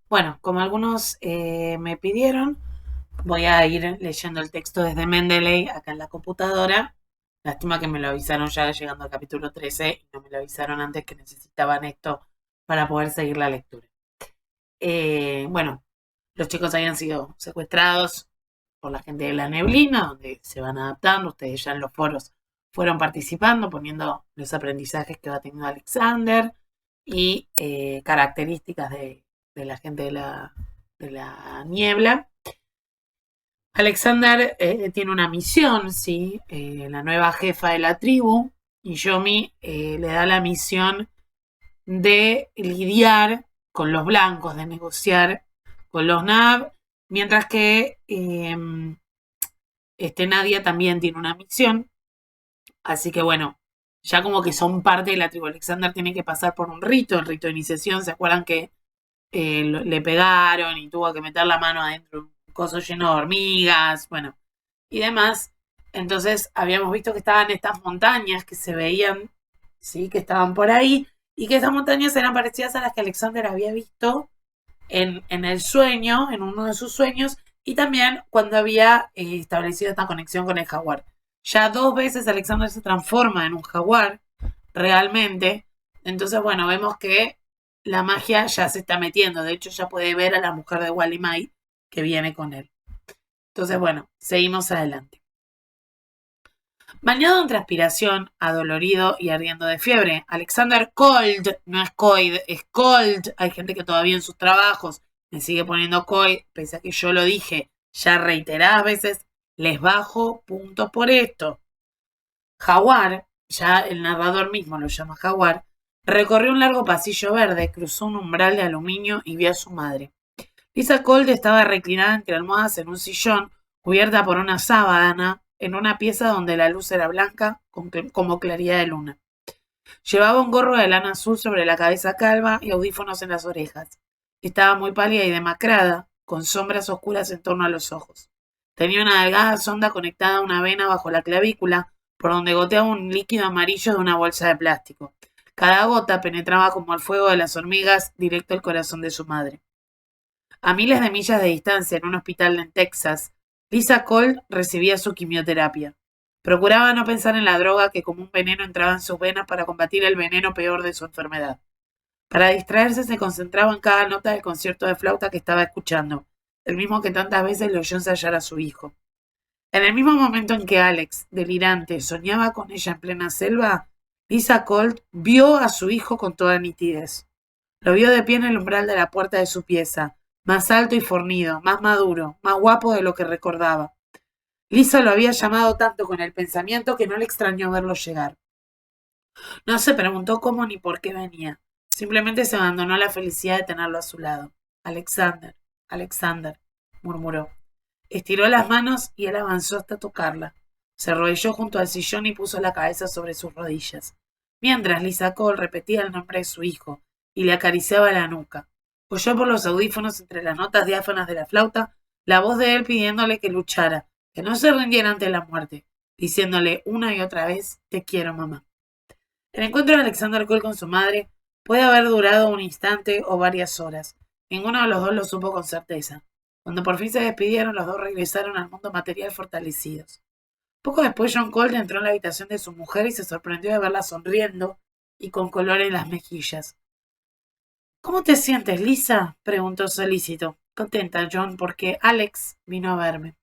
Bueno, como algunos me pidieron, voy a ir leyendo el texto desde Mendeley acá en la computadora. Lástima que me lo avisaron ya llegando al capítulo 13 y no me lo avisaron antes que necesitaban esto para poder seguir la lectura. Bueno, los chicos habían sido secuestrados por la gente de la neblina, donde se van adaptando. Ustedes ya en los foros fueron participando, poniendo los aprendizajes que va teniendo Alexander y características de la gente de la niebla. Alexander tiene una misión, ¿sí? La nueva jefa de la tribu, y Yomi le da la misión de lidiar con los blancos, de negociar con los Nab, mientras que Nadia también tiene una misión, así que bueno, ya como que son parte de la tribu. Alexander tiene que pasar por un rito, el rito de iniciación. ¿Se acuerdan que le pegaron y tuvo que meter la mano adentro de un coso lleno de hormigas, bueno, y demás? Entonces habíamos visto que estaban estas montañas que se veían, sí, que estaban por ahí, y que esas montañas eran parecidas a las que Alexander había visto en el sueño, en uno de sus sueños, y también cuando había establecido esta conexión con el jaguar. Ya dos veces Alexander se transforma en un jaguar, realmente. Entonces, bueno, vemos que la magia ya se está metiendo. De hecho, ya puede ver a la mujer de Wally Mai que viene con él. Entonces, bueno, seguimos adelante. Bañado en transpiración, adolorido y ardiendo de fiebre, Alexander Cold, no es Coid, es Cold. Hay gente que todavía en sus trabajos me sigue poniendo Coid, pese a que yo lo dije ya reiteradas veces, les bajo puntos por esto. Jaguar, ya el narrador mismo lo llama Jaguar, recorrió un largo pasillo verde, cruzó un umbral de aluminio y vio a su madre. Lisa Cold estaba reclinada entre almohadas en un sillón, cubierta por una sábana, en una pieza donde la luz era blanca como claridad de luna. Llevaba un gorro de lana azul sobre la cabeza calva y audífonos en las orejas. Estaba muy pálida y demacrada, con sombras oscuras en torno a los ojos. Tenía una delgada sonda conectada a una vena bajo la clavícula, por donde goteaba un líquido amarillo de una bolsa de plástico. Cada gota penetraba como el fuego de las hormigas directo al corazón de su madre. A miles de millas de distancia, en un hospital en Texas, Lisa Colt recibía su quimioterapia. Procuraba no pensar en la droga que como un veneno entraba en sus venas para combatir el veneno peor de su enfermedad. Para distraerse se concentraba en cada nota del concierto de flauta que estaba escuchando, el mismo que tantas veces le oyó ensayar a su hijo. En el mismo momento en que Alex, delirante, soñaba con ella en plena selva, Lisa Colt vio a su hijo con toda nitidez. Lo vio de pie en el umbral de la puerta de su pieza, más alto y fornido, más maduro, más guapo de lo que recordaba. Lisa lo había llamado tanto con el pensamiento que no le extrañó verlo llegar. No se preguntó cómo ni por qué venía. Simplemente se abandonó a la felicidad de tenerlo a su lado. Alexander, Alexander, murmuró. Estiró las manos y él avanzó hasta tocarla. Se arrodilló junto al sillón y puso la cabeza sobre sus rodillas. Mientras Lisa Cole repetía el nombre de su hijo y le acariciaba la nuca. Oyó por los audífonos entre las notas diáfanas de la flauta la voz de él pidiéndole que luchara, que no se rindiera ante la muerte, diciéndole una y otra vez, te quiero, mamá. El encuentro de Alexander Cole con su madre puede haber durado un instante o varias horas. Ninguno de los dos lo supo con certeza. Cuando por fin se despidieron, los dos regresaron al mundo material fortalecidos. Poco después, John Cole entró en la habitación de su mujer y se sorprendió de verla sonriendo y con color en las mejillas. ¿Cómo te sientes, Lisa? Preguntó solícito. Contenta, John, porque Alex vino a verme.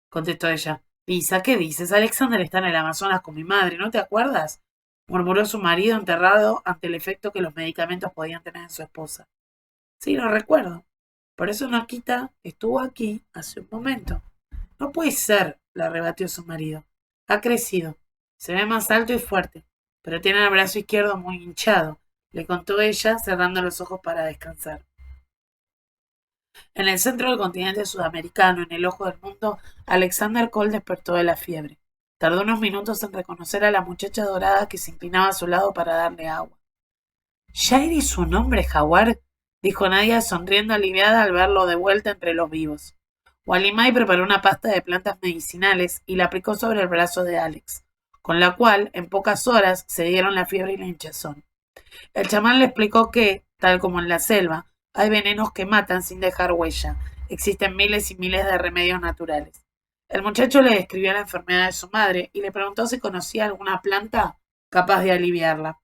Contestó ella. Lisa, ¿qué dices? Alexander está en el Amazonas con mi madre, ¿no te acuerdas? Murmuró su marido enterrado ante el efecto que los medicamentos podían tener en su esposa. Sí, lo recuerdo. Por eso Noquita estuvo aquí hace un momento. No puede ser, la rebatió su marido. Ha crecido. Se ve más alto y fuerte, pero tiene el brazo izquierdo muy hinchado, le contó ella, cerrando los ojos para descansar. En el centro del continente sudamericano, en el ojo del mundo, Alexander Cole despertó de la fiebre. Tardó unos minutos en reconocer a la muchacha dorada que se inclinaba a su lado para darle agua. ¿Ya eres su nombre, Jaguar? Dijo Nadia sonriendo aliviada al verlo de vuelta entre los vivos. Walimai preparó una pasta de plantas medicinales y la aplicó sobre el brazo de Alex, con la cual, en pocas horas, se dieron la fiebre y la hinchazón. El chamán le explicó que, tal como en la selva, Hay venenos que matan sin dejar huella. Existen miles y miles de remedios naturales. El muchacho le describió la enfermedad de su madre y le preguntó si conocía alguna planta capaz de aliviarla.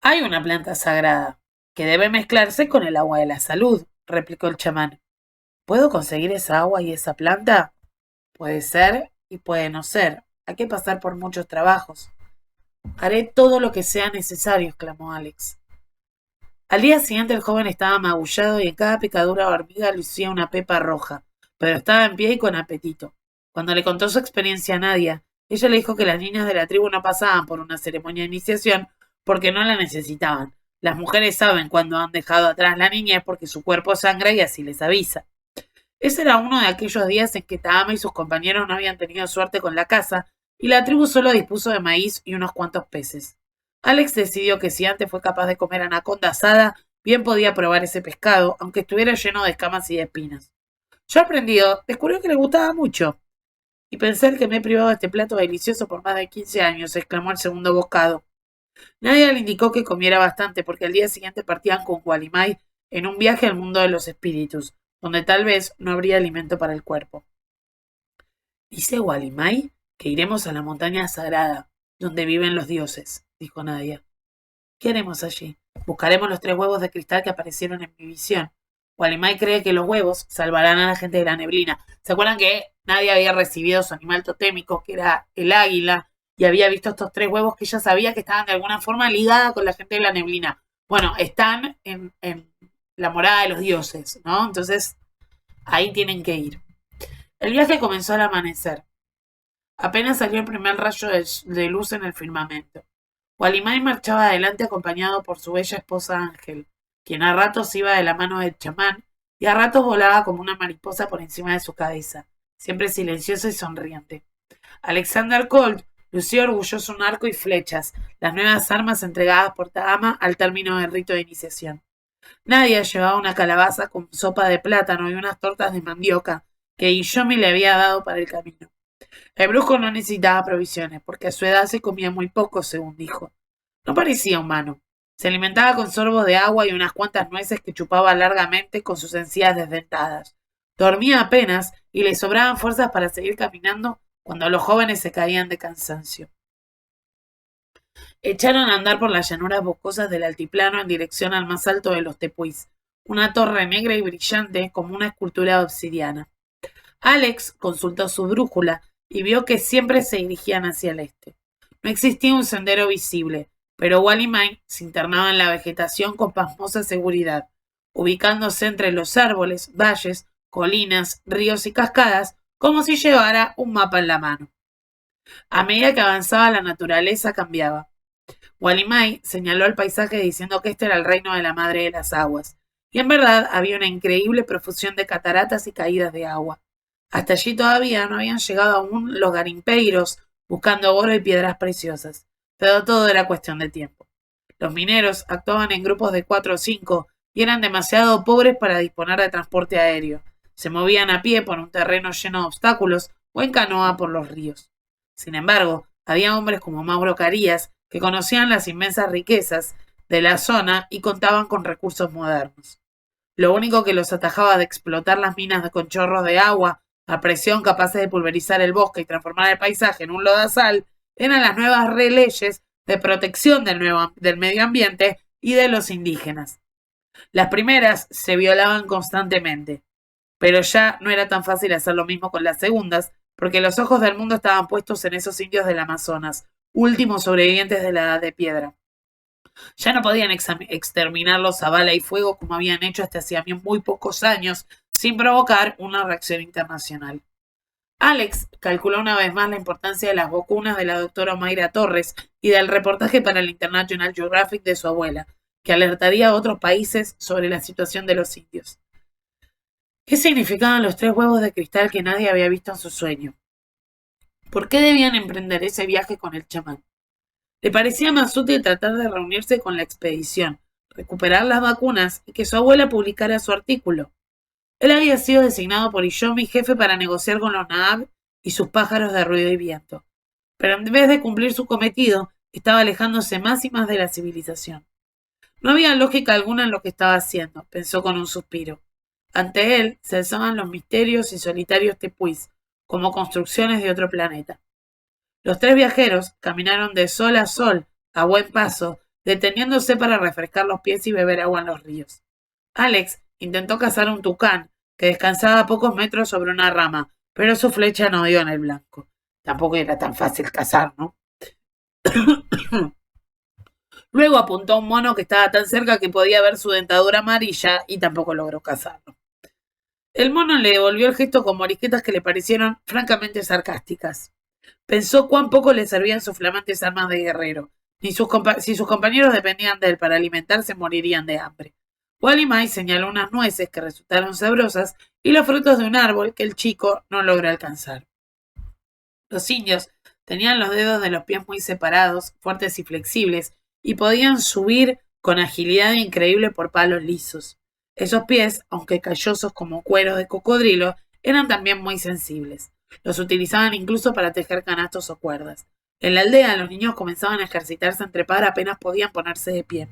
Hay una planta sagrada que debe mezclarse con el agua de la salud, replicó el chamán. ¿Puedo conseguir esa agua y esa planta? Puede ser y puede no ser. Hay que pasar por muchos trabajos. Haré todo lo que sea necesario, exclamó Alex. Al día siguiente el joven estaba magullado y en cada picadura o hormiga lucía una pepa roja, pero estaba en pie y con apetito. Cuando le contó su experiencia a Nadia, ella le dijo que las niñas de la tribu no pasaban por una ceremonia de iniciación porque no la necesitaban. Las mujeres saben cuando han dejado atrás la niñez porque su cuerpo sangra y así les avisa. Ese era uno de aquellos días en que Tahama y sus compañeros no habían tenido suerte con la caza y la tribu solo dispuso de maíz y unos cuantos peces. Alex decidió que si antes fue capaz de comer anaconda asada, bien podía probar ese pescado, aunque estuviera lleno de escamas y de espinas. Sorprendido, descubrió que le gustaba mucho. Y pensar que me he privado de este plato delicioso por más de 15 años, exclamó el segundo bocado. Nadie le indicó que comiera bastante, porque al día siguiente partían con Walimai en un viaje al mundo de los espíritus, donde tal vez no habría alimento para el cuerpo. Dice Walimai que iremos a la montaña sagrada, donde viven los dioses, dijo Nadia. ¿Qué haremos allí? Buscaremos los 3 huevos de cristal que aparecieron en mi visión. Walimai cree que los huevos salvarán a la gente de la neblina. ¿Se acuerdan que Nadia había recibido su animal totémico, que era el águila, y había visto estos 3 huevos que ella sabía que estaban de alguna forma ligadas con la gente de la neblina? Bueno, están en la morada de los dioses, ¿no? Entonces, ahí tienen que ir. El viaje comenzó al amanecer. Apenas salió el primer rayo de luz en el firmamento. Walimai marchaba adelante acompañado por su bella esposa Ángel, quien a ratos iba de la mano del chamán y a ratos volaba como una mariposa por encima de su cabeza, siempre silenciosa y sonriente. Alexander Colt lució orgulloso un arco y flechas, las nuevas armas entregadas por Tahama al término del rito de iniciación. Nadia llevaba una calabaza con sopa de plátano y unas tortas de mandioca que Iyomi le había dado para el camino. El brujo no necesitaba provisiones, porque a su edad se comía muy poco, según dijo. No parecía humano. Se alimentaba con sorbos de agua y unas cuantas nueces que chupaba largamente con sus encías desdentadas. Dormía apenas y le sobraban fuerzas para seguir caminando cuando los jóvenes se caían de cansancio. Echaron a andar por las llanuras boscosas del altiplano en dirección al más alto de los tepuis, una torre negra y brillante como una escultura de obsidiana. Alex consultó su brújula y vio que siempre se dirigían hacia el este. No existía un sendero visible, pero Walimai se internaba en la vegetación con pasmosa seguridad, ubicándose entre los árboles, valles, colinas, ríos y cascadas, como si llevara un mapa en la mano. A medida que avanzaba, la naturaleza cambiaba. Walimai señaló el paisaje diciendo que este era el reino de la madre de las aguas, y en verdad había una increíble profusión de cataratas y caídas de agua. Hasta allí todavía no habían llegado aún los garimpeiros buscando oro y piedras preciosas, pero todo era cuestión de tiempo. Los mineros actuaban en grupos de 4 o 5 y eran demasiado pobres para disponer de transporte aéreo. Se movían a pie por un terreno lleno de obstáculos o en canoa por los ríos. Sin embargo, había hombres como Mauro Carías que conocían las inmensas riquezas de la zona y contaban con recursos modernos. Lo único que los atajaba de explotar las minas con chorros de agua a presión capaces de pulverizar el bosque y transformar el paisaje en un lodazal eran las nuevas leyes de protección del medio ambiente y de los indígenas. Las primeras se violaban constantemente, pero ya no era tan fácil hacer lo mismo con las segundas, porque los ojos del mundo estaban puestos en esos indios del Amazonas, últimos sobrevivientes de la Edad de Piedra. Ya no podían exterminarlos a bala y fuego como habían hecho hasta hacía muy pocos años, sin provocar una reacción internacional. Alex calculó una vez más la importancia de las vacunas de la doctora Mayra Torres y del reportaje para el International Geographic de su abuela, que alertaría a otros países sobre la situación de los indios. ¿Qué significaban los 3 huevos de cristal que nadie había visto en su sueño? ¿Por qué debían emprender ese viaje con el chamán? Le parecía más útil tratar de reunirse con la expedición, recuperar las vacunas y que su abuela publicara su artículo. Él había sido designado por Iyomi jefe para negociar con los Naab y sus pájaros de ruido y viento, pero en vez de cumplir su cometido, estaba alejándose más y más de la civilización. No había lógica alguna en lo que estaba haciendo, pensó con un suspiro. Ante él se alzaban los misterios y solitarios tepuis, como construcciones de otro planeta. Los tres viajeros caminaron de sol a sol, a buen paso, deteniéndose para refrescar los pies y beber agua en los ríos. Alex intentó cazar un tucán, que descansaba a pocos metros sobre una rama, pero su flecha no dio en el blanco. Tampoco era tan fácil cazar, ¿no? Luego apuntó a un mono que estaba tan cerca que podía ver su dentadura amarilla y tampoco logró cazarlo. El mono le devolvió el gesto con morisquetas que le parecieron francamente sarcásticas. Pensó cuán poco le servían sus flamantes armas de guerrero. Si sus compañeros dependían de él para alimentarse, morirían de hambre. Wally Mai señaló unas nueces que resultaron sabrosas y los frutos de un árbol que el chico no logró alcanzar. Los indios tenían los dedos de los pies muy separados, fuertes y flexibles, y podían subir con agilidad increíble por palos lisos. Esos pies, aunque callosos como cuero de cocodrilo, eran también muy sensibles. Los utilizaban incluso para tejer canastos o cuerdas. En la aldea los niños comenzaban a ejercitarse en trepar apenas podían ponerse de pie.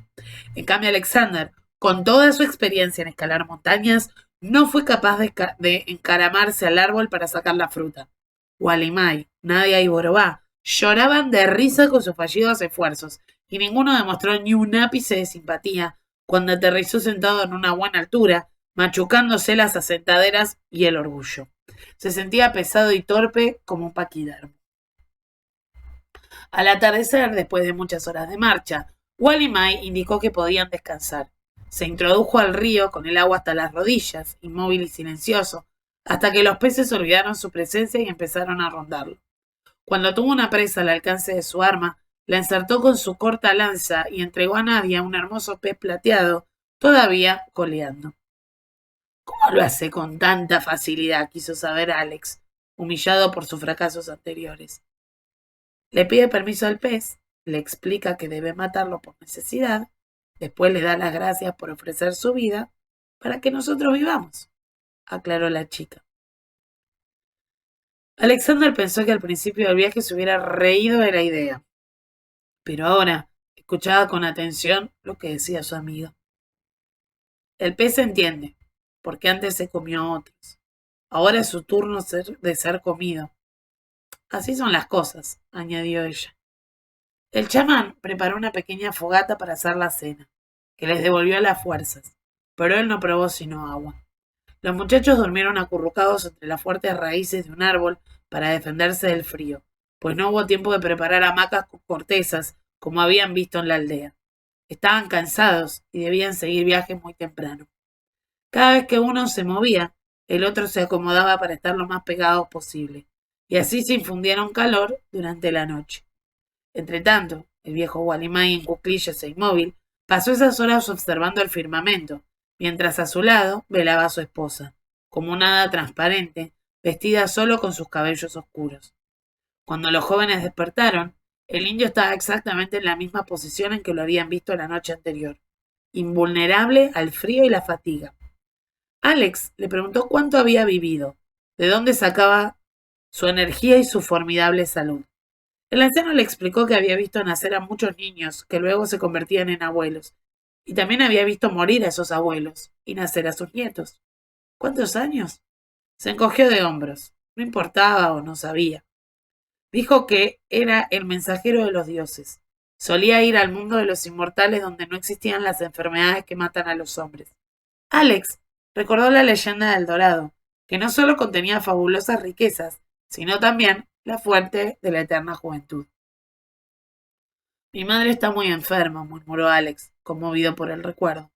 En cambio Alexander, con toda su experiencia en escalar montañas, no fue capaz de encaramarse al árbol para sacar la fruta. Walimai, Nadia y Borobá lloraban de risa con sus fallidos esfuerzos, y ninguno demostró ni un ápice de simpatía cuando aterrizó sentado en una buena altura, machucándose las asentaderas y el orgullo. Se sentía pesado y torpe como un paquidermo. Al atardecer, después de muchas horas de marcha, Walimai indicó que podían descansar. Se introdujo al río con el agua hasta las rodillas, inmóvil y silencioso, hasta que los peces olvidaron su presencia y empezaron a rondarlo. Cuando tuvo una presa al alcance de su arma, la ensartó con su corta lanza y entregó a Nadia un hermoso pez plateado, todavía coleando. ¿Cómo lo hace con tanta facilidad?, quiso saber Alex, humillado por sus fracasos anteriores. Le pide permiso al pez, le explica que debe matarlo por necesidad, después le da las gracias por ofrecer su vida para que nosotros vivamos, aclaró la chica. Alexander pensó que al principio del viaje se hubiera reído de la idea, pero ahora escuchaba con atención lo que decía su amigo. El pez entiende, porque antes se comió a otros. Ahora es su turno de ser comido. Así son las cosas, añadió ella. El chamán preparó una pequeña fogata para hacer la cena, que les devolvió las fuerzas, pero él no probó sino agua. Los muchachos durmieron acurrucados entre las fuertes raíces de un árbol para defenderse del frío, pues no hubo tiempo de preparar hamacas con cortezas, como habían visto en la aldea. Estaban cansados y debían seguir viaje muy temprano. Cada vez que uno se movía, el otro se acomodaba para estar lo más pegados posible, y así se infundieron calor durante la noche. Entretanto, el viejo Walimai, en cuclillas e inmóvil, pasó esas horas observando el firmamento, mientras a su lado velaba a su esposa, como una hada transparente, vestida solo con sus cabellos oscuros. Cuando los jóvenes despertaron, el indio estaba exactamente en la misma posición en que lo habían visto la noche anterior, invulnerable al frío y la fatiga. Alex le preguntó cuánto había vivido, de dónde sacaba su energía y su formidable salud. El anciano le explicó que había visto nacer a muchos niños que luego se convertían en abuelos, y también había visto morir a esos abuelos y nacer a sus nietos. ¿Cuántos años? Se encogió de hombros. No importaba o no sabía. Dijo que era el mensajero de los dioses. Solía ir al mundo de los inmortales donde no existían las enfermedades que matan a los hombres. Alex recordó la leyenda del Dorado, que no solo contenía fabulosas riquezas, sino también la fuente de la eterna juventud. Mi madre está muy enferma, murmuró Alex, conmovido por el recuerdo.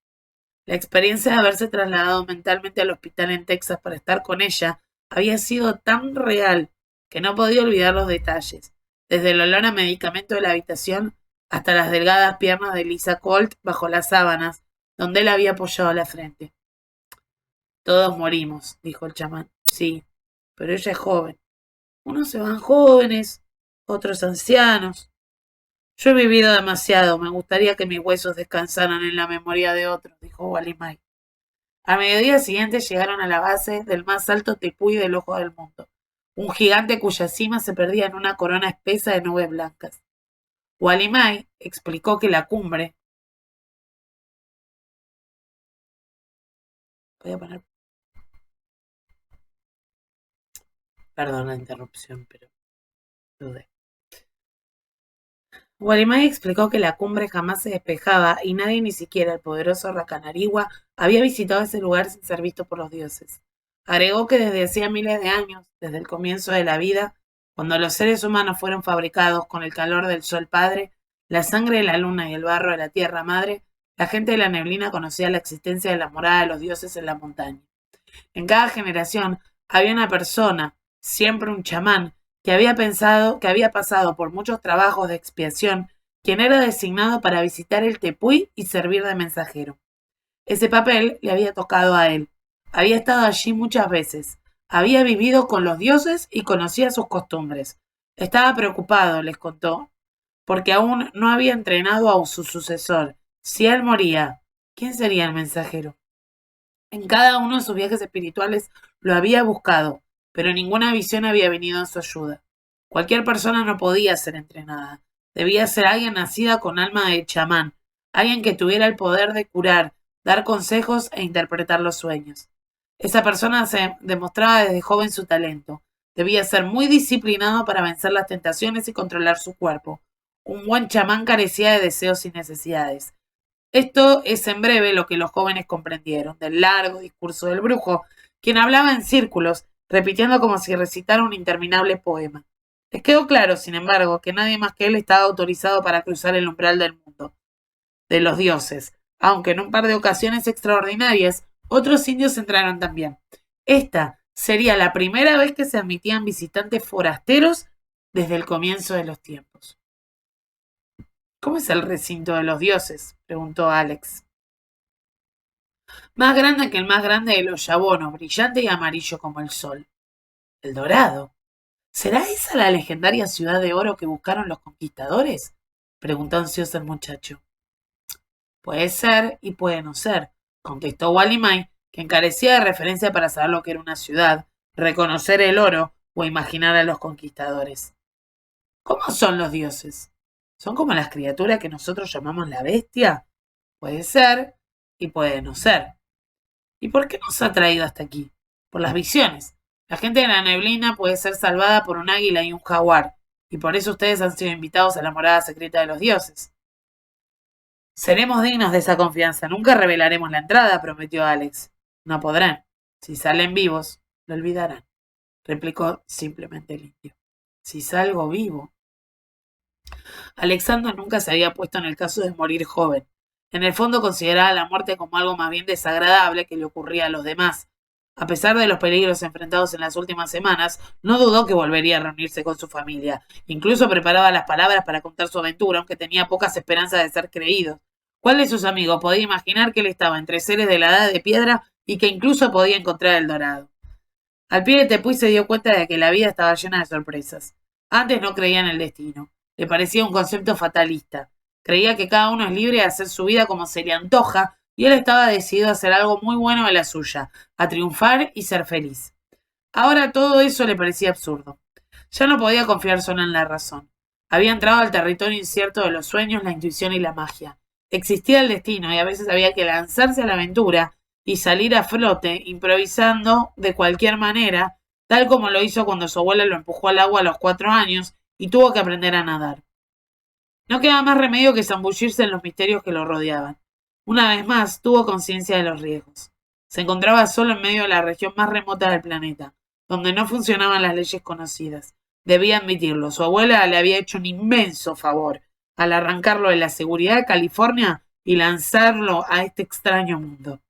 La experiencia de haberse trasladado mentalmente al hospital en Texas para estar con ella había sido tan real que no podía olvidar los detalles, desde el olor a medicamento de la habitación hasta las delgadas piernas de Lisa Colt bajo las sábanas, donde él había apoyado la frente. Todos morimos, dijo el chamán. Sí, pero ella es joven. Unos se van jóvenes, otros ancianos. Yo he vivido demasiado, me gustaría que mis huesos descansaran en la memoria de otros, dijo Walimai. Al mediodía siguiente llegaron a la base del más alto tepuy del ojo del mundo, un gigante cuya cima se perdía en una corona espesa de nubes blancas. Walimai explicó que la cumbre Voy a poner... Perdón la interrupción, pero dudé. Guarimay explicó que la cumbre jamás se despejaba y nadie, ni siquiera el poderoso Racanarigua, había visitado ese lugar sin ser visto por los dioses. Agregó que desde hacía miles de años, desde el comienzo de la vida, cuando los seres humanos fueron fabricados con el calor del sol padre, la sangre de la luna y el barro de la tierra madre, la gente de la neblina conocía la existencia de la morada de los dioses en la montaña. En cada generación había una persona, siempre un chamán, que había pasado por muchos trabajos de expiación, quien era designado para visitar el tepuy y servir de mensajero. Ese papel le había tocado a él. Había estado allí muchas veces. Había vivido con los dioses y conocía sus costumbres. Estaba preocupado, les contó, porque aún no había entrenado a su sucesor. Si él moría, ¿quién sería el mensajero? En cada uno de sus viajes espirituales lo había buscado, pero ninguna visión había venido en su ayuda. Cualquier persona no podía ser entrenada. Debía ser alguien nacida con alma de chamán, alguien que tuviera el poder de curar, dar consejos e interpretar los sueños. Esa persona se demostraba desde joven su talento. Debía ser muy disciplinado para vencer las tentaciones y controlar su cuerpo. Un buen chamán carecía de deseos y necesidades. Esto es en breve lo que los jóvenes comprendieron del largo discurso del brujo, quien hablaba en círculos, repitiendo como si recitara un interminable poema. Les quedó claro, sin embargo, que nadie más que él estaba autorizado para cruzar el umbral del mundo, de los dioses, aunque en un par de ocasiones extraordinarias, otros indios entraron también. Esta sería la primera vez que se admitían visitantes forasteros desde el comienzo de los tiempos. ¿Cómo es el recinto de los dioses?, preguntó Alex. Más grande que el más grande de los yabonos, brillante y amarillo como el sol. El Dorado. ¿Será esa la legendaria ciudad de oro que buscaron los conquistadores?, preguntó ansioso el muchacho. Puede ser y puede no ser, contestó Walimay, que carecía de referencia para saber lo que era una ciudad, reconocer el oro o imaginar a los conquistadores. ¿Cómo son los dioses? ¿Son como las criaturas que nosotros llamamos la bestia? Puede ser y puede no ser. ¿Y por qué nos ha traído hasta aquí? Por las visiones. La gente de la neblina puede ser salvada por un águila y un jaguar, y por eso ustedes han sido invitados a la morada secreta de los dioses. Seremos dignos de esa confianza. Nunca revelaremos la entrada, prometió Alex. No podrán. Si salen vivos, lo olvidarán, replicó simplemente el indio. Si salgo vivo. Alexander nunca se había puesto en el caso de morir joven. En el fondo consideraba la muerte como algo más bien desagradable que le ocurría a los demás. A pesar de los peligros enfrentados en las últimas semanas, no dudó que volvería a reunirse con su familia. Incluso preparaba las palabras para contar su aventura, aunque tenía pocas esperanzas de ser creído. ¿Cuál de sus amigos podía imaginar que él estaba entre seres de la edad de piedra y que incluso podía encontrar el dorado? Al pie de Tepuy se dio cuenta de que la vida estaba llena de sorpresas. Antes no creía en el destino. Le parecía un concepto fatalista. Creía que cada uno es libre de hacer su vida como se le antoja, y él estaba decidido a hacer algo muy bueno de la suya, a triunfar y ser feliz. Ahora todo eso le parecía absurdo. Ya no podía confiar solo en la razón. Había entrado al territorio incierto de los sueños, la intuición y la magia. Existía el destino y a veces había que lanzarse a la aventura y salir a flote, improvisando de cualquier manera, tal como lo hizo cuando su abuela lo empujó al agua a los 4 años y tuvo que aprender a nadar. No quedaba más remedio que zambullirse en los misterios que lo rodeaban. Una vez más, tuvo conciencia de los riesgos. Se encontraba solo en medio de la región más remota del planeta, donde no funcionaban las leyes conocidas. Debía admitirlo, su abuela le había hecho un inmenso favor al arrancarlo de la seguridad de California y lanzarlo a este extraño mundo.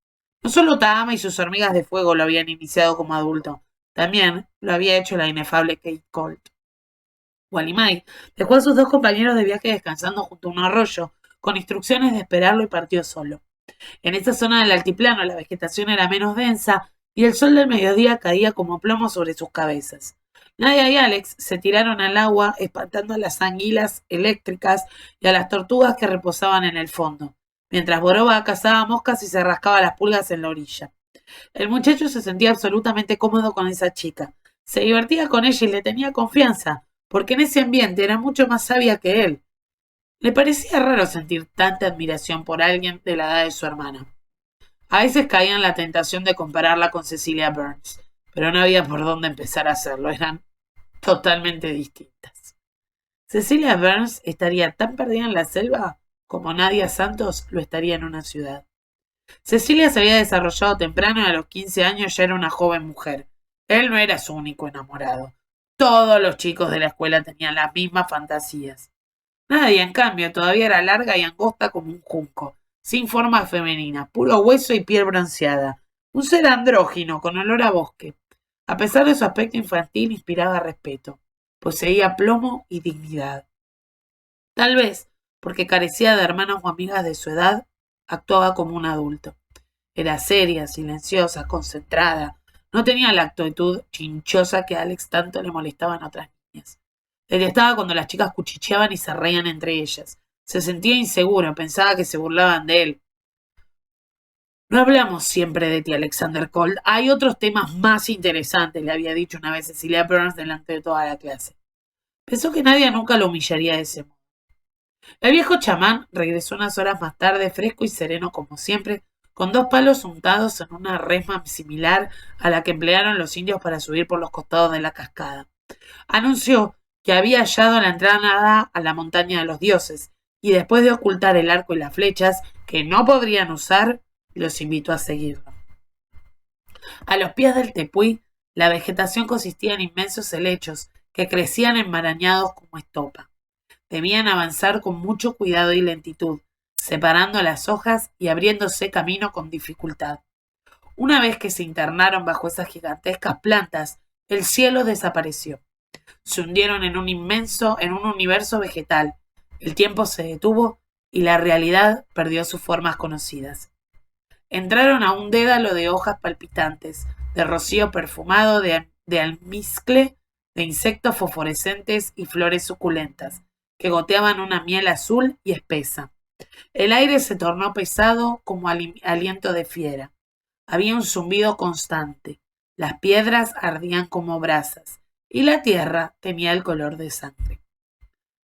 No solo Tahama y sus hormigas de fuego lo habían iniciado como adulto, también lo había hecho la inefable Kate Colt. Walimay dejó a sus 2 compañeros de viaje descansando junto a un arroyo, con instrucciones de esperarlo y partió solo. En esta zona del altiplano la vegetación era menos densa y el sol del mediodía caía como plomo sobre sus cabezas. Nadia y Alex se tiraron al agua espantando a las anguilas eléctricas y a las tortugas que reposaban en el fondo, mientras Boroba cazaba moscas y se rascaba las pulgas en la orilla. El muchacho se sentía absolutamente cómodo con esa chica. Se divertía con ella y le tenía confianza, porque en ese ambiente era mucho más sabia que él. Le parecía raro sentir tanta admiración por alguien de la edad de su hermana. A veces caía en la tentación de compararla con Cecilia Burns, pero no había por dónde empezar a hacerlo, eran totalmente distintas. Cecilia Burns estaría tan perdida en la selva como Nadia Santos lo estaría en una ciudad. Cecilia se había desarrollado temprano y a los 15 años ya era una joven mujer. Él no era su único enamorado. Todos los chicos de la escuela tenían las mismas fantasías. Nadia, en cambio, todavía era larga y angosta como un junco, sin forma femenina, puro hueso y piel bronceada. Un ser andrógino, con olor a bosque. A pesar de su aspecto infantil, inspiraba respeto. Poseía plomo y dignidad. Tal vez, porque carecía de hermanos o amigas de su edad, actuaba como un adulto. Era seria, silenciosa, concentrada. No tenía la actitud chinchosa que a Alex tanto le molestaba en otras niñas. Detestaba cuando las chicas cuchicheaban y se reían entre ellas. Se sentía inseguro, pensaba que se burlaban de él. No hablamos siempre de ti, Alexander Colt. Hay otros temas más interesantes, le había dicho una vez Cecilia Burns delante de toda la clase. Pensó que nadie nunca lo humillaría de ese modo. El viejo chamán regresó unas horas más tarde, fresco y sereno como siempre, con 2 palos untados en una resma similar a la que emplearon los indios para subir por los costados de la cascada. Anunció que había hallado la entrada a la montaña de los dioses, y después de ocultar el arco y las flechas, que no podrían usar, los invitó a seguirlo. A los pies del tepuy, la vegetación consistía en inmensos helechos que crecían enmarañados como estopa. Debían avanzar con mucho cuidado y lentitud, separando las hojas y abriéndose camino con dificultad. Una vez que se internaron bajo esas gigantescas plantas, el cielo desapareció. Se hundieron en un universo vegetal. El tiempo se detuvo y la realidad perdió sus formas conocidas. Entraron a un dédalo de hojas palpitantes, de rocío perfumado, de almizcle, de insectos fosforescentes y flores suculentas, que goteaban una miel azul y espesa. El aire se tornó pesado como aliento de fiera. Había un zumbido constante. Las piedras ardían como brasas, y la tierra tenía el color de sangre.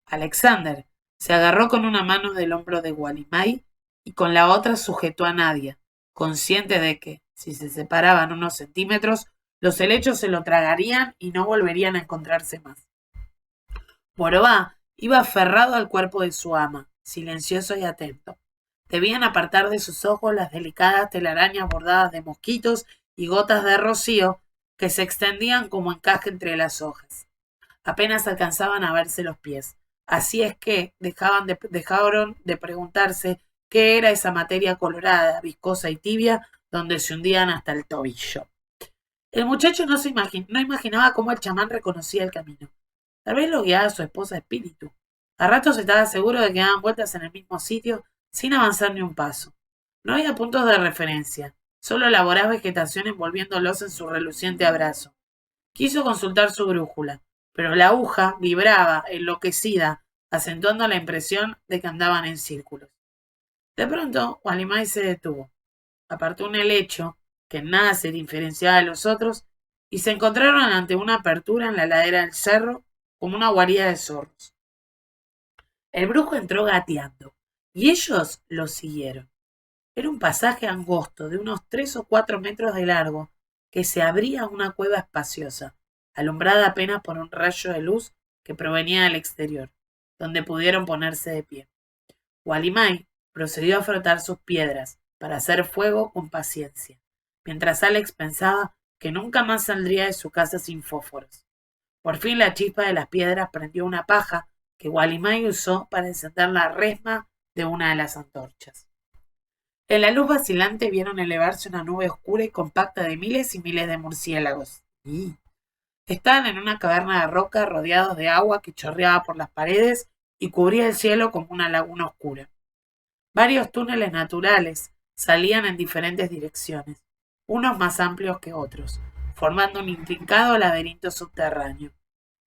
Alexander se agarró con una mano del hombro de Walimai y con la otra sujetó a Nadia, consciente de que, si se separaban unos centímetros, los helechos se lo tragarían y no volverían a encontrarse más. Morobá iba aferrado al cuerpo de su ama, silencioso y atento. Debían apartar de sus ojos las delicadas telarañas bordadas de mosquitos y gotas de rocío que se extendían como encaje entre las hojas. Apenas alcanzaban a verse los pies. Así es que dejaron de preguntarse qué era esa materia colorada, viscosa y tibia, donde se hundían hasta el tobillo. El muchacho no imaginaba cómo el chamán reconocía el camino. Tal vez lo guiaba su esposa espíritu. A ratos estaba seguro de que daban vueltas en el mismo sitio sin avanzar ni un paso. No había puntos de referencia, solo la voraz vegetación envolviéndolos en su reluciente abrazo. Quiso consultar su brújula, pero la aguja vibraba, enloquecida, acentuando la impresión de que andaban en círculos. De pronto, Walimai se detuvo. Apartó un helecho, que en nada se diferenciaba de los otros, y se encontraron ante una apertura en la ladera del cerro, como una guarida de zorros. El brujo entró gateando, y ellos lo siguieron. Era un pasaje angosto de unos 3 o 4 metros de largo, que se abría a una cueva espaciosa, alumbrada apenas por un rayo de luz que provenía del exterior, donde pudieron ponerse de pie. Walimai procedió a frotar sus piedras para hacer fuego con paciencia, mientras Alex pensaba que nunca más saldría de su casa sin fósforos. Por fin la chispa de las piedras prendió una paja que Walimai usó para encender la resma de una de las antorchas. En la luz vacilante vieron elevarse una nube oscura y compacta de miles y miles de murciélagos. Estaban en una caverna de roca rodeados de agua que chorreaba por las paredes y cubría el cielo como una laguna oscura. Varios túneles naturales salían en diferentes direcciones, unos más amplios que otros, formando un intrincado laberinto subterráneo.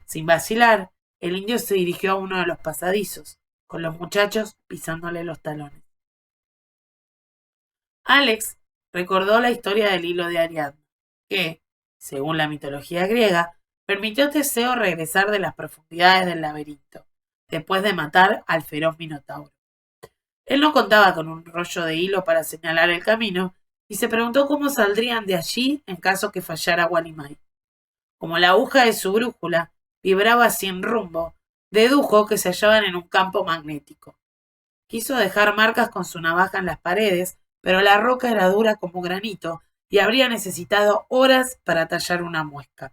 Sin vacilar, el indio se dirigió a uno de los pasadizos, con los muchachos pisándole los talones. Alex recordó la historia del hilo de Ariadna, que, según la mitología griega, permitió a Teseo regresar de las profundidades del laberinto, después de matar al feroz Minotauro. Él no contaba con un rollo de hilo para señalar el camino, y se preguntó cómo saldrían de allí en caso que fallara Gualimay. Como la aguja de su brújula vibraba sin rumbo, dedujo que se hallaban en un campo magnético. Quiso dejar marcas con su navaja en las paredes, pero la roca era dura como granito y habría necesitado horas para tallar una muesca.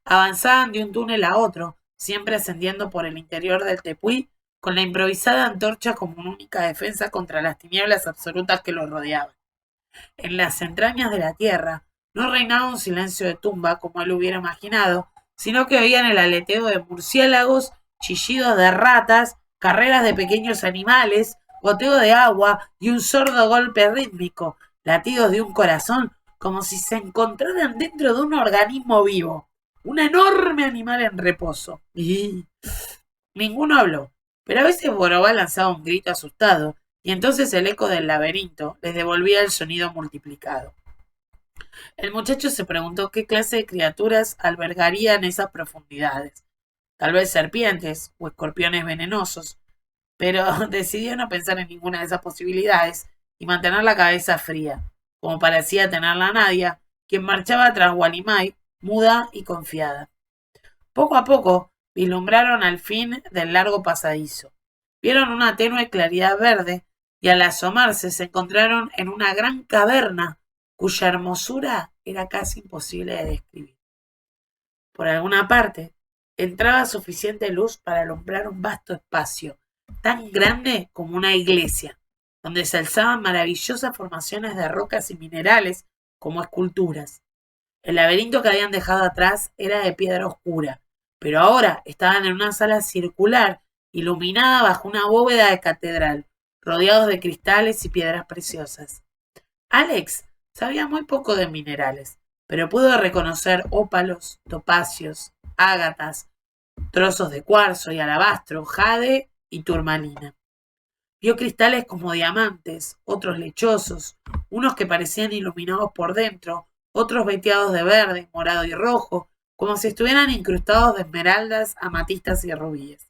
Avanzaban de un túnel a otro, siempre ascendiendo por el interior del tepuy, con la improvisada antorcha como una única defensa contra las tinieblas absolutas que los rodeaban. En las entrañas de la tierra no reinaba un silencio de tumba como él hubiera imaginado, sino que oían el aleteo de murciélagos, chillidos de ratas, carreras de pequeños animales, goteo de agua y un sordo golpe rítmico, latidos de un corazón, como si se encontraran dentro de un organismo vivo, un enorme animal en reposo. Y ninguno habló, pero a veces Borobá lanzaba un grito asustado, y entonces el eco del laberinto les devolvía el sonido multiplicado. El muchacho se preguntó qué clase de criaturas albergarían esas profundidades. Tal vez serpientes o escorpiones venenosos, pero decidió no pensar en ninguna de esas posibilidades y mantener la cabeza fría, como parecía tenerla Nadia, quien marchaba tras Gualimay, muda y confiada. Poco a poco vislumbraron al fin del largo pasadizo. Vieron una tenue claridad verde y al asomarse se encontraron en una gran caverna cuya hermosura era casi imposible de describir. Por alguna parte entraba suficiente luz para alumbrar un vasto espacio, tan grande como una iglesia, donde se alzaban maravillosas formaciones de rocas y minerales como esculturas. El laberinto que habían dejado atrás era de piedra oscura, pero ahora estaban en una sala circular, iluminada bajo una bóveda de catedral, rodeados de cristales y piedras preciosas. Alex sabía muy poco de minerales, pero pudo reconocer ópalos, topacios, ágatas, trozos de cuarzo y alabastro, jade y turmalina. Vio cristales como diamantes, otros lechosos, unos que parecían iluminados por dentro, otros veteados de verde, morado y rojo, como si estuvieran incrustados de esmeraldas, amatistas y rubíes.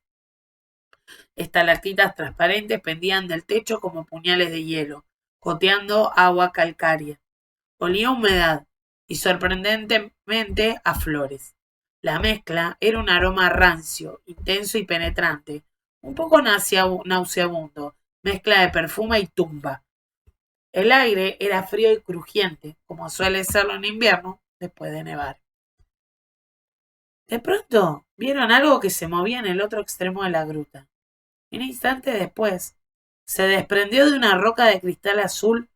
Estalactitas transparentes pendían del techo como puñales de hielo, goteando agua calcárea. Olía a humedad y sorprendentemente a flores. La mezcla era un aroma rancio, intenso y penetrante, un poco nauseabundo, mezcla de perfume y tumba. El aire era frío y crujiente, como suele serlo en invierno después de nevar. De pronto vieron algo que se movía en el otro extremo de la gruta. Un instante después, se desprendió de una roca de cristal azul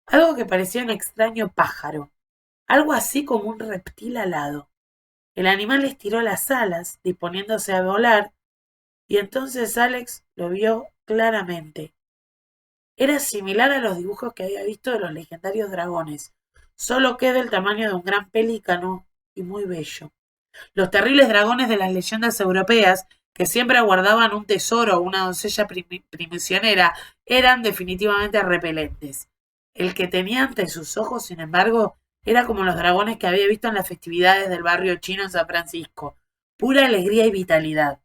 algo que parecía un extraño pájaro, algo así como un reptil alado. El animal estiró las alas, disponiéndose a volar, y entonces Alex lo vio claramente. Era similar a los dibujos que había visto de los legendarios dragones, solo que del tamaño de un gran pelícano y muy bello. Los terribles dragones de las leyendas europeas, que siempre aguardaban un tesoro o una doncella primisionera, eran definitivamente repelentes. El que tenía ante sus ojos, sin embargo, era como los dragones que había visto en las festividades del barrio chino en San Francisco, pura alegría y vitalidad.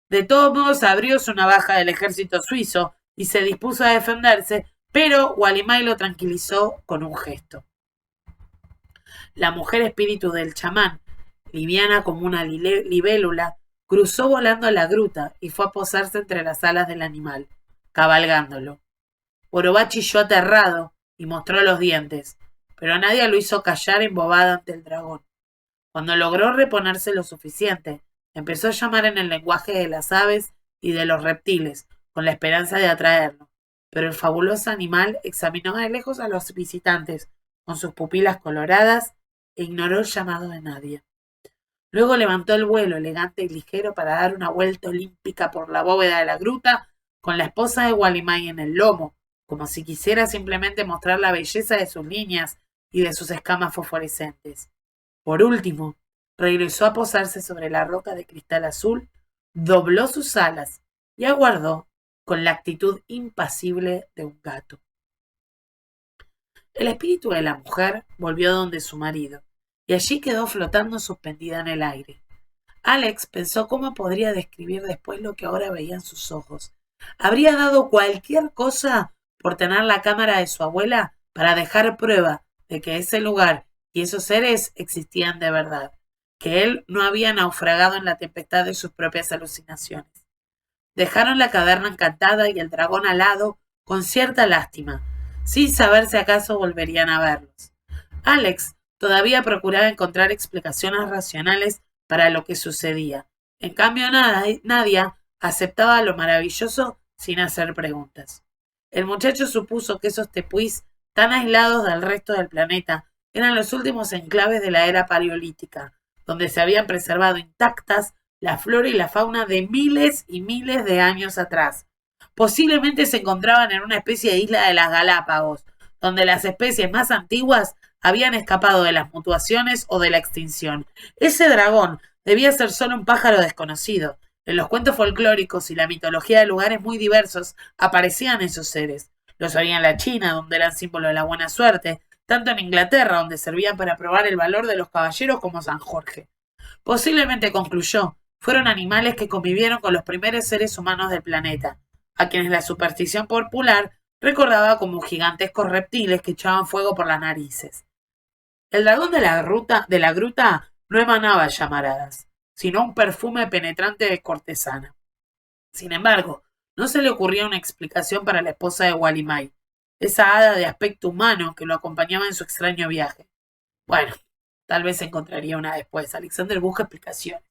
De todos modos, abrió su navaja del ejército suizo y se dispuso a defenderse, pero Gualimay lo tranquilizó con un gesto. La mujer espíritu del chamán, liviana como una libélula, cruzó volando la gruta y fue a posarse entre las alas del animal, cabalgándolo. Borobá chilló aterrado y mostró los dientes, pero nadie lo hizo callar embobada ante el dragón. Cuando logró reponerse lo suficiente, empezó a llamar en el lenguaje de las aves y de los reptiles, con la esperanza de atraerlo, pero el fabuloso animal examinó de lejos a los visitantes, con sus pupilas coloradas, e ignoró el llamado de nadie. Luego levantó el vuelo elegante y ligero para dar una vuelta olímpica por la bóveda de la gruta, con la esposa de Gualimay en el lomo, como si quisiera simplemente mostrar la belleza de sus líneas y de sus escamas fosforescentes. Por último, regresó a posarse sobre la roca de cristal azul, dobló sus alas y aguardó con la actitud impasible de un gato. El espíritu de la mujer volvió donde su marido, y allí quedó flotando suspendida en el aire. Alex pensó cómo podría describir después lo que ahora veían sus ojos. Habría dado cualquier cosa por tener la cámara de su abuela para dejar prueba de que ese lugar y esos seres existían de verdad, que él no había naufragado en la tempestad de sus propias alucinaciones. Dejaron la caverna encantada y el dragón alado con cierta lástima, sin saber si acaso volverían a verlos. Alex todavía procuraba encontrar explicaciones racionales para lo que sucedía. En cambio, Nadia aceptaba lo maravilloso sin hacer preguntas. El muchacho supuso que esos tepuis, tan aislados del resto del planeta, eran los últimos enclaves de la era paleolítica, donde se habían preservado intactas la flora y la fauna de miles y miles de años atrás. Posiblemente se encontraban en una especie de isla de las Galápagos, donde las especies más antiguas habían escapado de las mutuaciones o de la extinción. Ese dragón debía ser solo un pájaro desconocido. En los cuentos folclóricos y la mitología de lugares muy diversos aparecían esos seres. Los había en la China, donde eran símbolo de la buena suerte, tanto en Inglaterra, donde servían para probar el valor de los caballeros, como San Jorge. Posiblemente, concluyó, fueron animales que convivieron con los primeros seres humanos del planeta, a quienes la superstición popular recordaba como gigantescos reptiles que echaban fuego por las narices. El dragón de la gruta no emanaba llamaradas, sino un perfume penetrante de cortesana. Sin embargo, no se le ocurría una explicación para la esposa de Walimai, esa hada de aspecto humano que lo acompañaba en su extraño viaje. Bueno, tal vez encontraría una después. Alexander busca explicaciones.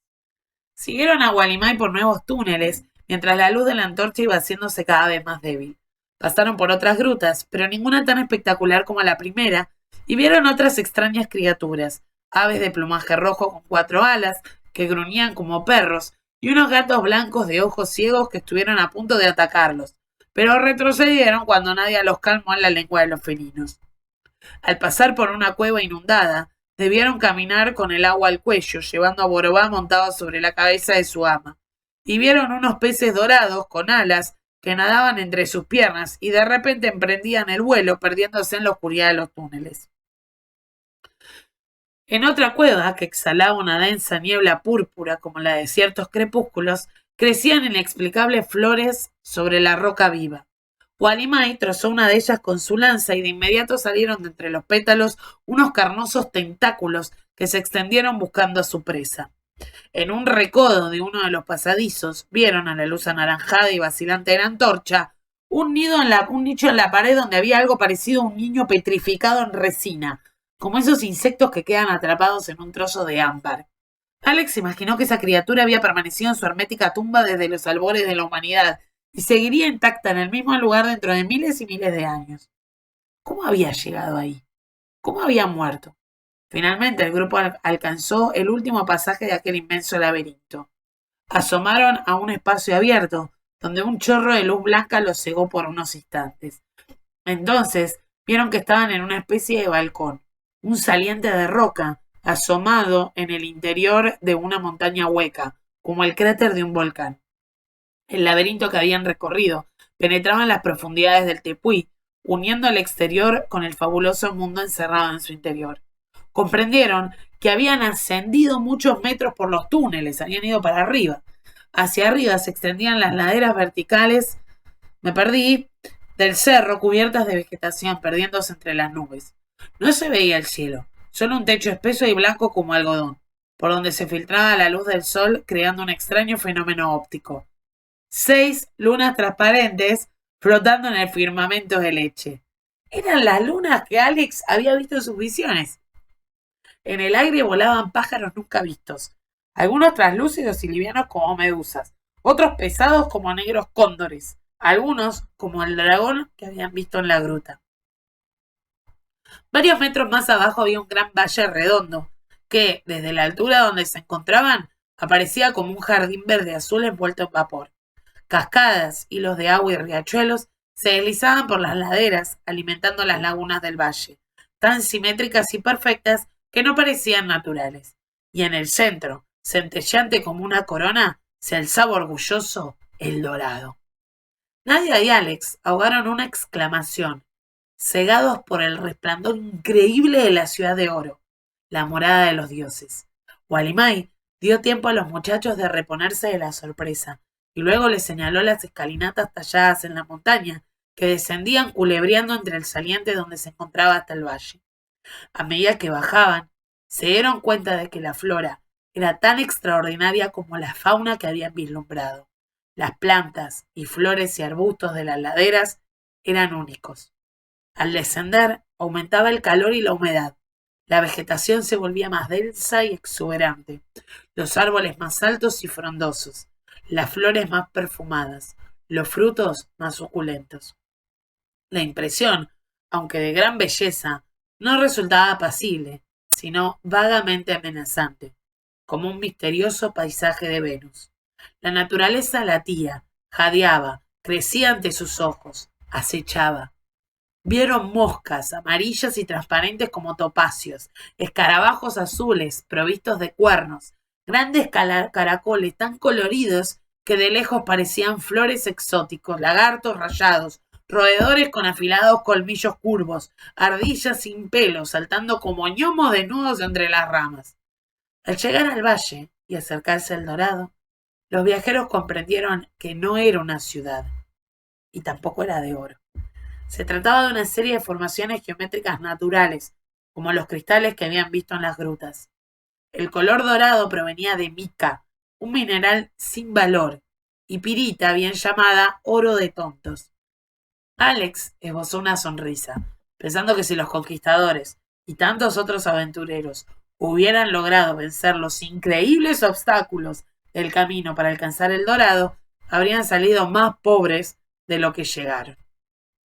Siguieron a Walimai por nuevos túneles, mientras la luz de la antorcha iba haciéndose cada vez más débil. Pasaron por otras grutas, pero ninguna tan espectacular como la primera, y vieron otras extrañas criaturas, aves de plumaje rojo con 4 alas, que gruñían como perros, y unos gatos blancos de ojos ciegos que estuvieron a punto de atacarlos, pero retrocedieron cuando nadie los calmó en la lengua de los felinos. Al pasar por una cueva inundada, debieron caminar con el agua al cuello, llevando a Borobá montado sobre la cabeza de su ama, y vieron unos peces dorados con alas que nadaban entre sus piernas y de repente emprendían el vuelo, perdiéndose en la oscuridad de los túneles. En otra cueva, que exhalaba una densa niebla púrpura como la de ciertos crepúsculos, crecían inexplicables flores sobre la roca viva. Walimai trozó una de ellas con su lanza y de inmediato salieron de entre los pétalos unos carnosos tentáculos que se extendieron buscando a su presa. En un recodo de uno de los pasadizos, vieron a la luz anaranjada y vacilante de la antorcha un nicho en la pared donde había algo parecido a un niño petrificado en resina, como esos insectos que quedan atrapados en un trozo de ámbar. Alex imaginó que esa criatura había permanecido en su hermética tumba desde los albores de la humanidad y seguiría intacta en el mismo lugar dentro de miles y miles de años. ¿Cómo había llegado ahí? ¿Cómo había muerto? Finalmente el grupo alcanzó el último pasaje de aquel inmenso laberinto. Asomaron a un espacio abierto, donde un chorro de luz blanca los cegó por unos instantes. Entonces vieron que estaban en una especie de balcón, un saliente de roca, asomado en el interior de una montaña hueca, como el cráter de un volcán. El laberinto que habían recorrido penetraba en las profundidades del Tepuy, uniendo el exterior con el fabuloso mundo encerrado en su interior. Comprendieron que habían ascendido muchos metros por los túneles, habían ido para arriba. Hacia arriba se extendían las laderas verticales, del cerro cubiertas de vegetación, perdiéndose entre las nubes. No se veía el cielo, solo un techo espeso y blanco como algodón, por donde se filtraba la luz del sol creando un extraño fenómeno óptico. 6 lunas transparentes flotando en el firmamento de leche. Eran las lunas que Alex había visto en sus visiones. En el aire volaban pájaros nunca vistos, algunos translúcidos y livianos como medusas, otros pesados como negros cóndores, algunos como el dragón que habían visto en la gruta. Varios metros más abajo había un gran valle redondo, que, desde la altura donde se encontraban, aparecía como un jardín verde azul envuelto en vapor. Cascadas, hilos de agua y riachuelos se deslizaban por las laderas, alimentando las lagunas del valle, tan simétricas y perfectas que no parecían naturales. Y en el centro, centelleante como una corona, se alzaba orgulloso el dorado. Nadia y Alex ahogaron una exclamación, cegados por el resplandor increíble de la ciudad de oro, la morada de los dioses. Walimai dio tiempo a los muchachos de reponerse de la sorpresa, y luego les señaló las escalinatas talladas en la montaña que descendían culebreando entre el saliente donde se encontraba hasta el valle. A medida que bajaban, se dieron cuenta de que la flora era tan extraordinaria como la fauna que habían vislumbrado. Las plantas y flores y arbustos de las laderas eran únicos. Al descender, aumentaba el calor y la humedad. La vegetación se volvía más densa y exuberante, los árboles más altos y frondosos, las flores más perfumadas, los frutos más suculentos. La impresión, aunque de gran belleza, no resultaba apacible, sino vagamente amenazante, como un misterioso paisaje de Venus. La naturaleza latía, jadeaba, crecía ante sus ojos, acechaba. Vieron moscas, amarillas y transparentes como topacios, escarabajos azules, provistos de cuernos, grandes caracoles tan coloridos que de lejos parecían flores exóticos, lagartos rayados, roedores con afilados colmillos curvos, ardillas sin pelo saltando como ñomos desnudos entre las ramas. Al llegar al valle y acercarse al Dorado, los viajeros comprendieron que no era una ciudad, y tampoco era de oro. Se trataba de una serie de formaciones geométricas naturales, como los cristales que habían visto en las grutas. El color dorado provenía de mica, un mineral sin valor, y pirita, bien llamada oro de tontos. Alex esbozó una sonrisa, pensando que si los conquistadores y tantos otros aventureros hubieran logrado vencer los increíbles obstáculos del camino para alcanzar el dorado, habrían salido más pobres de lo que llegaron.